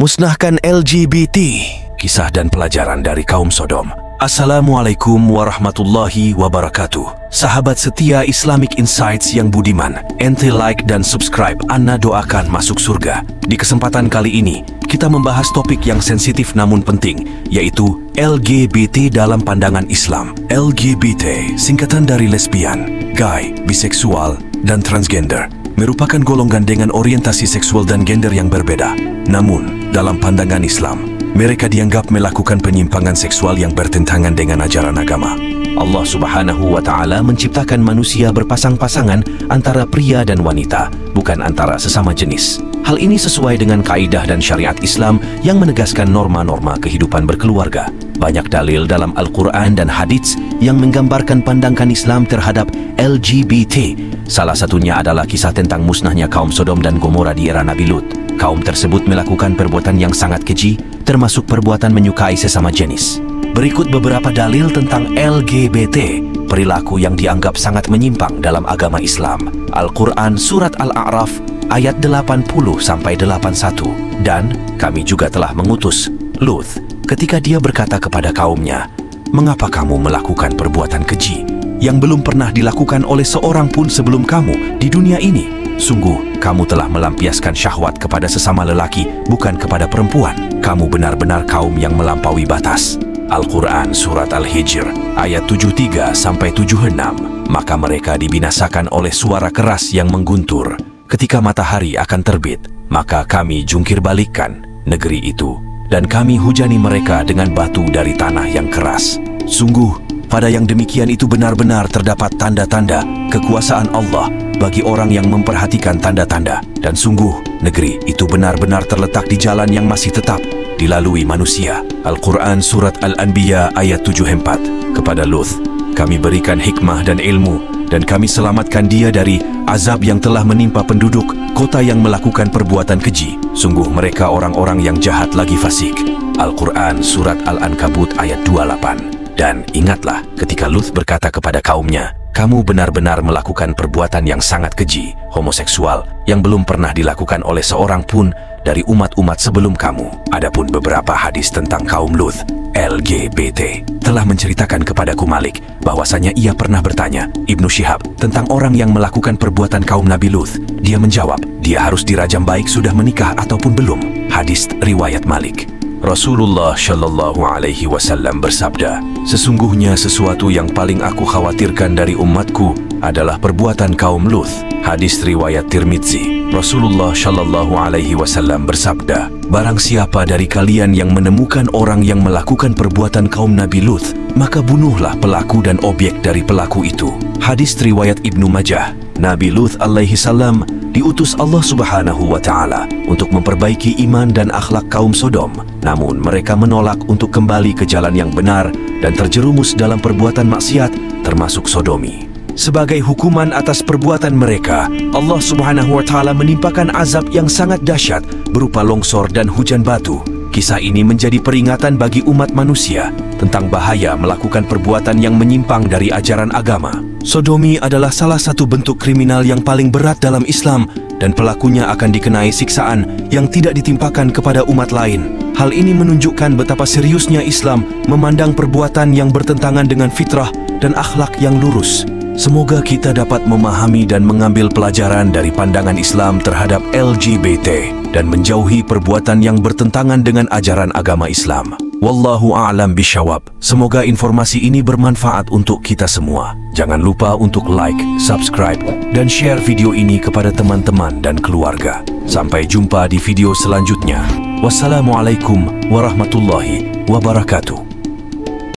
Musnahkan LGBT, kisah dan pelajaran dari kaum Sodom. Assalamualaikum warahmatullahi wabarakatuh. Sahabat setia Islamic Insights yang budiman, ente like dan subscribe, Ana doakan masuk surga. Di kesempatan kali ini, kita membahas topik yang sensitif namun penting, yaitu LGBT dalam pandangan Islam. LGBT, singkatan dari lesbian, gay, biseksual, dan transgender, merupakan golongan dengan orientasi seksual dan gender yang berbeda. Namun, dalam pandangan Islam, mereka dianggap melakukan penyimpangan seksual yang bertentangan dengan ajaran agama. Allah Subhanahu wa Ta'ala menciptakan manusia berpasang-pasangan antara pria dan wanita, bukan antara sesama jenis. Hal ini sesuai dengan kaidah dan syariat Islam yang menegaskan norma-norma kehidupan berkeluarga. Banyak dalil dalam Al-Quran dan hadits yang menggambarkan pandangan Islam terhadap LGBT. Salah satunya adalah kisah tentang musnahnya kaum Sodom dan Gomora di era Nabi Lut. Kaum tersebut melakukan perbuatan yang sangat keji, termasuk perbuatan menyukai sesama jenis. Berikut beberapa dalil tentang LGBT, perilaku yang dianggap sangat menyimpang dalam agama Islam. Al-Quran Surat Al-A'raf ayat 80-81. Dan kami juga telah mengutus Lut ketika dia berkata kepada kaumnya, "Mengapa kamu melakukan perbuatan keji yang belum pernah dilakukan oleh seorang pun sebelum kamu di dunia ini? Sungguh, kamu telah melampiaskan syahwat kepada sesama lelaki, bukan kepada perempuan. Kamu benar-benar kaum yang melampaui batas." Al-Quran Surat Al-Hijr ayat 73-76. Maka mereka dibinasakan oleh suara keras yang mengguntur ketika matahari akan terbit. Maka kami jungkir balikkan negeri itu, dan kami hujani mereka dengan batu dari tanah yang keras. Sungguh, pada yang demikian itu benar-benar terdapat tanda-tanda kekuasaan Allah bagi orang yang memperhatikan tanda-tanda. Dan sungguh, negeri itu benar-benar terletak di jalan yang masih tetap dilalui manusia. Al-Quran Surat Al-Anbiya ayat 74. Kepada Luth, kami berikan hikmah dan ilmu, dan kami selamatkan dia dari azab yang telah menimpa penduduk kota yang melakukan perbuatan keji. Sungguh mereka orang-orang yang jahat lagi fasik. Al-Quran Surat Al-Ankabut ayat 28. Dan ingatlah ketika Luth berkata kepada kaumnya, "Kamu benar-benar melakukan perbuatan yang sangat keji, homoseksual, yang belum pernah dilakukan oleh seorang pun dari umat-umat sebelum kamu." Adapun beberapa hadis tentang kaum Luth, LGBT, telah menceritakan kepadaku Malik bahwasanya ia pernah bertanya Ibnu Syihab tentang orang yang melakukan perbuatan kaum Nabi Luth. Dia menjawab, dia harus dirajam baik sudah menikah ataupun belum. Hadis riwayat Malik. Rasulullah Shallallahu Alaihi Wasallam bersabda, "Sesungguhnya sesuatu yang paling aku khawatirkan dari umatku adalah perbuatan kaum Luth." Hadis riwayat Tirmidzi. Rasulullah Shallallahu Alaihi Wasallam bersabda, "Barang siapa dari kalian yang menemukan orang yang melakukan perbuatan kaum Nabi Luth, maka bunuhlah pelaku dan objek dari pelaku itu." Hadis riwayat Ibnu Majah. Nabi Luth alaihi salam diutus Allah Subhanahu wa Ta'ala untuk memperbaiki iman dan akhlak kaum Sodom. Namun mereka menolak untuk kembali ke jalan yang benar dan terjerumus dalam perbuatan maksiat termasuk sodomi. Sebagai hukuman atas perbuatan mereka, Allah Subhanahu wa Ta'ala menimpakan azab yang sangat dahsyat berupa longsor dan hujan batu. Kisah ini menjadi peringatan bagi umat manusia tentang bahaya melakukan perbuatan yang menyimpang dari ajaran agama. Sodomi adalah salah satu bentuk kriminal yang paling berat dalam Islam, dan pelakunya akan dikenai siksaan yang tidak ditimpakan kepada umat lain. Hal ini menunjukkan betapa seriusnya Islam memandang perbuatan yang bertentangan dengan fitrah dan akhlak yang lurus. Semoga kita dapat memahami dan mengambil pelajaran dari pandangan Islam terhadap LGBT dan menjauhi perbuatan yang bertentangan dengan ajaran agama Islam. Wallahu a'lam bishawab. Semoga informasi ini bermanfaat untuk kita semua. Jangan lupa untuk like, subscribe, dan share video ini kepada teman-teman dan keluarga. Sampai jumpa di video selanjutnya. Wassalamualaikum warahmatullahi wabarakatuh.